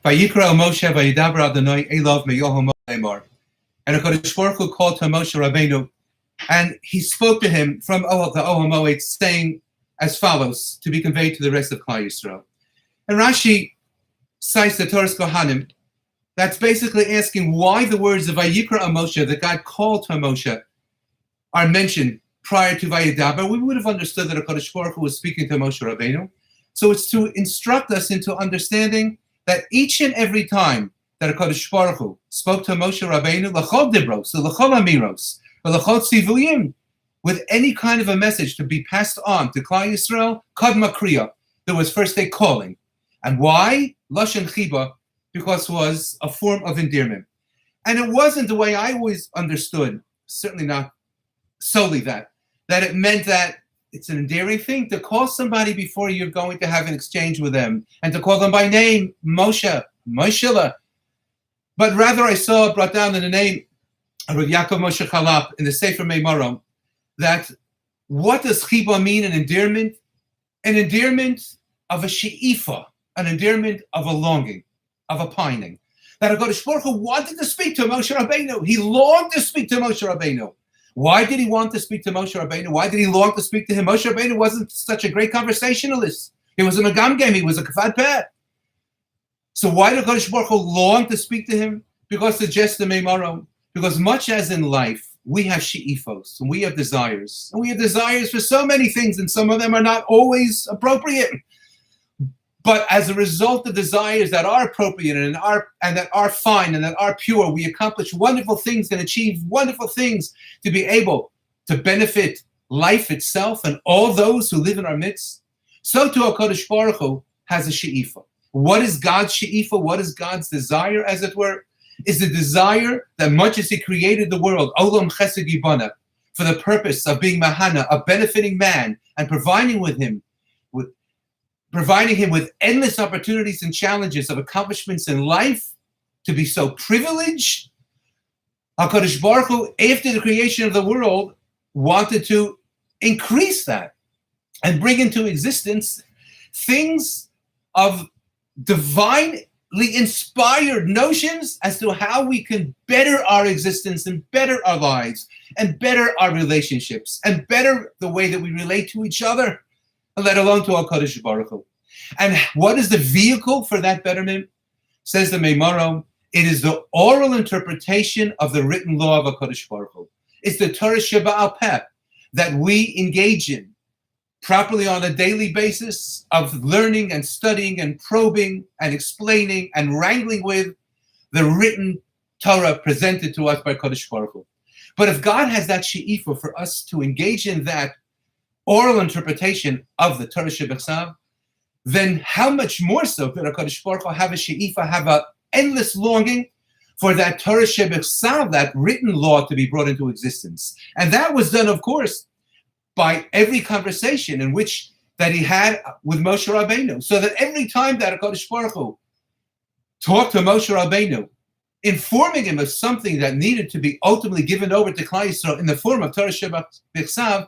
VaYikra Moshe VaYidaber Adonai Elov Meyoho Lemar. And HaKadosh Baruch Hu called to Moshe Rabbeinu, and he spoke to him from the Ohel Moed, saying as follows, to be conveyed to the rest of Klal Yisrael. And Rashi cites the Torah's Kohanim. That's basically asking why the words of VaYikra Moshe, that God called to Moshe, are mentioned prior to VaYidaber. We would have understood that HaKadosh Baruch Hu was speaking to Moshe Rabbeinu. So it's to instruct us into understanding that each and every time that HaKadosh Baruch Hu spoke to Moshe Rabbeinu, l'chol dibros, l'chol amiros, l'chol tzivuyim, with any kind of a message to be passed on to Klal Yisrael, kadma kriya, there was first a calling. And why? Lashon chiba, because it was a form of endearment. And it wasn't the way I always understood, certainly not solely that it meant that it's an endearing thing to call somebody before you're going to have an exchange with them, and to call them by name, Moshe, Moshela. But rather I saw brought down in the name of Yaakov Moshe Chalap in the Sefer Meimarom, that what does chiba mean, an endearment? An endearment of a she'ifa, an endearment of a longing, of a pining. That HaKadosh Baruch Hu wanted to speak to Moshe Rabbeinu. He longed to speak to Moshe Rabbeinu. Why did he want to speak to Moshe Rabbeinu? Why did he long to speak to him? Moshe Rabbeinu wasn't such a great conversationalist. He was a megamgem. He was a kafad peh. So why did HaKadosh Baruch Hu long to speak to him? Because the jest of Meimarom. Because much as in life, we have she'ifos, and we have desires. And we have desires for so many things, and some of them are not always appropriate. But as a result of desires that are appropriate and that are fine and that are pure, we accomplish wonderful things and achieve wonderful things to be able to benefit life itself and all those who live in our midst. So too HaKadosh Baruch Hu has a she'ifa. What is God's she'ifa? What is God's desire, as it were? Is the desire that much as He created the world, Olam Chesed Yibana, for the purpose of being Mahana, of benefiting man and providing him with endless opportunities and challenges of accomplishments in life, to be so privileged. HaKadosh Baruch Hu, after the creation of the world, wanted to increase that and bring into existence things of divinely inspired notions as to how we can better our existence and better our lives and better our relationships and better the way that we relate to each other, let alone to HaKadosh Baruch Hu. And what is the vehicle for that betterment? Says the Meimarom, it is the oral interpretation of the written law of HaKadosh Baruch Hu. It's the Torah Sheba'al Peh that we engage in properly on a daily basis of learning and studying and probing and explaining and wrangling with the written Torah presented to us by HaKadosh Baruch Hu. But if God has that she'ifa for us to engage in that oral interpretation of the Torah Shebechsav, then how much more so could HaKadosh Baruch Hu have a she'ifa, have an endless longing for that Torah Shebechsav, that written law, to be brought into existence. And that was done, of course, by every conversation in which that he had with Moshe Rabbeinu. So that every time that HaKadosh Baruch Hu talked to Moshe Rabbeinu, informing him of something that needed to be ultimately given over to Klal Yisrael in the form of Torah Shebechsav,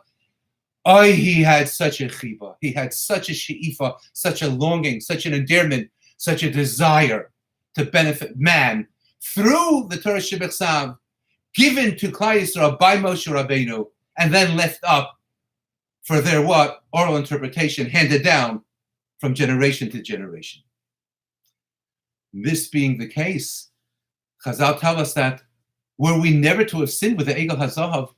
he had such a chiba, he had such a she'ifa, such a longing, such an endearment, such a desire to benefit man through the Torah Shebechsav, given to Klal Yisrael by Moshe Rabbeinu, and then left up for their what? Oral interpretation, handed down from generation to generation. This being the case, Chazal tell us that were we never to have sinned with the Egel HaZahav,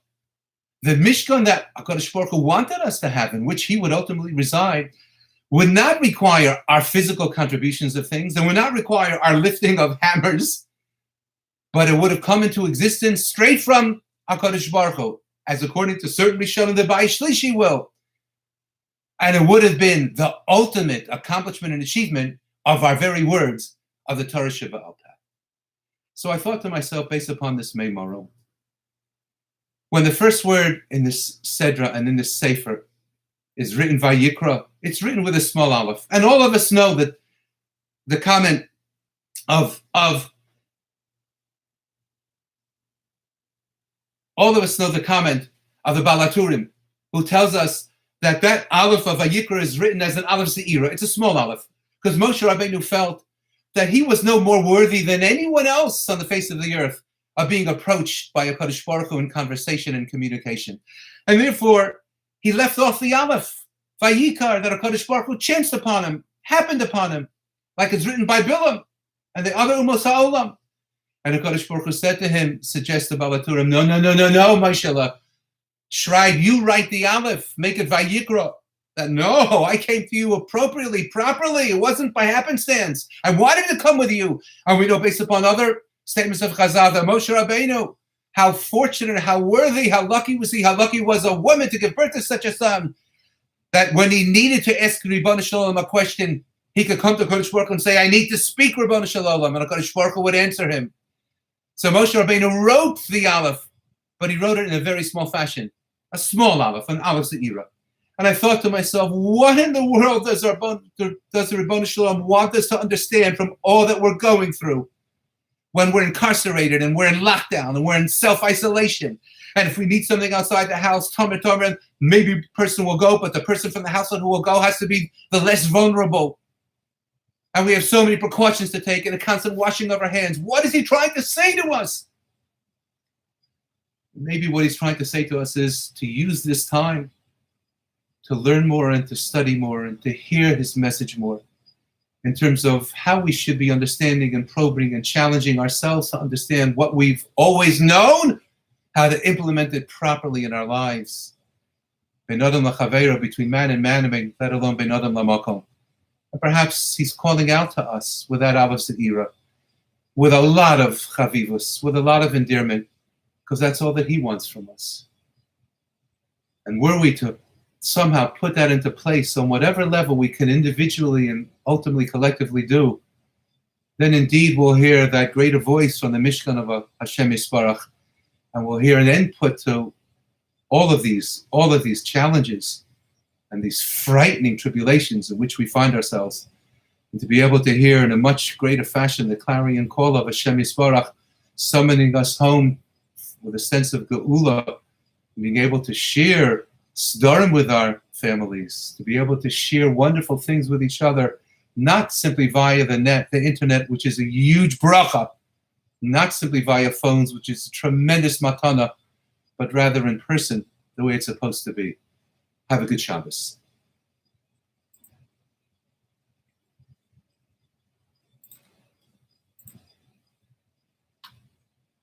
the Mishkan that HaKadosh Baruch Hu wanted us to have, in which He would ultimately reside, would not require our physical contributions of things, and would not require our lifting of hammers, but it would have come into existence straight from HaKadosh Baruch Hu, as according to certain Rishonim, the Bais Shlishi will. And it would have been the ultimate accomplishment and achievement of our very words of the Torah Sheba'al Peh. So I thought to myself, based upon this Meimarom, when the first word in this Sedra and in this Sefer is written VaYikra, it's written with a small aleph. And all of us know that the comment of the Balaturim, who tells us that that aleph of VaYikra is written as an aleph Ze'ira. It's a small aleph, because Moshe Rabbeinu felt that he was no more worthy than anyone else on the face of the earth of being approached by a Kadosh Baruch Hu in conversation and communication. And therefore, he left off the Aleph, VaYikra, that a Kadosh Baruch Hu chanced upon him, happened upon him, like it's written by Bilam and the other Umos HaOlam. And the Kadosh Baruch Hu said to him, suggested Balaturim, no, Moshe, Shride, you write the Aleph, make it VaYikra. That no, I came to you appropriately, properly. It wasn't by happenstance. I wanted to come with you. And we know, based upon other statements of Chazal, that Moshe Rabbeinu, how fortunate, how worthy, how lucky was he, how lucky was a woman to give birth to such a son, that when he needed to ask Ribbon Shalom a question, he could come to Kodesh Baruch Hu and say, I need to speak Ribbon Shalom, and Kodesh Baruch Hu would answer him. So Moshe Rabbeinu wrote the Aleph, but he wrote it in a very small fashion, a small Aleph, an Aleph Ze'ira. And I thought to myself, what in the world does the Ribbon Shalom want us to understand from all that we're going through when we're incarcerated and we're in lockdown and we're in self-isolation? And if we need something outside the house, Tomer, maybe a person will go, but the person from the household who will go has to be the less vulnerable. And we have so many precautions to take and a constant washing of our hands. What is he trying to say to us? Maybe what he's trying to say to us is to use this time to learn more and to study more and to hear his message more in terms of how we should be understanding and probing and challenging ourselves to understand what we've always known, how to implement it properly in our lives. Ben Adam l'chaveiro, between man and man, let alone Ben Adam l'makom. And perhaps he's calling out to us with that Aleph Ze'ira, with a lot of chavivus, with a lot of endearment, because that's all that he wants from us. And were we to somehow put that into place on whatever level we can individually and ultimately collectively do, then indeed we'll hear that greater voice from the Mishkan of Hashem Yisbarach, and we'll hear an input to all of these challenges and these frightening tribulations in which we find ourselves, and to be able to hear in a much greater fashion the clarion call of Hashem Yisbarach, summoning us home with a sense of geula, being able to share Sdarim with our families, to be able to share wonderful things with each other, not simply via the internet, which is a huge bracha, not simply via phones, which is a tremendous matana, but rather in person, the way it's supposed to be. Have a good Shabbos.